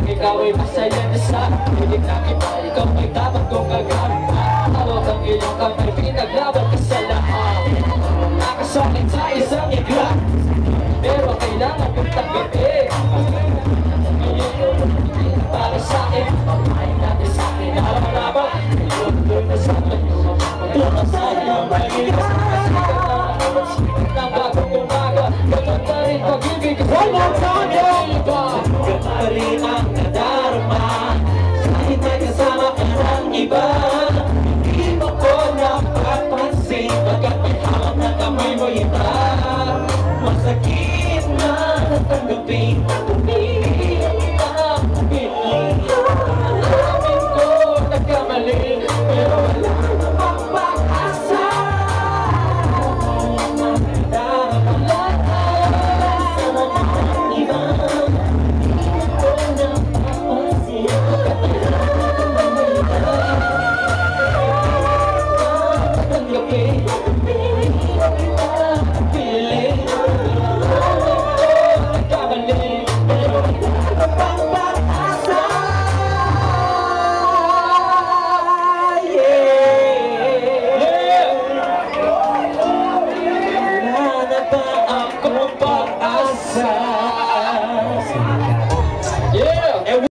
Ikaw ay masaya na sa piling na iba. Ikaw ay dapat kong gagamit. Hawak ang iyong kamay, pinaglaban ka sa lahat. Nakasakit sa isang igla, pero kailangan kong tanggapin. Para sa akin, pamahin natin sa akin na harapan. Iluloy na sa akin, maglakas sa iyong pag-ibig. Sikat ng bagong umaga, ganun pa rin pag-ibig. One more time, ganun pa rin ang nadarama. Kahit may kasama ka ng iba.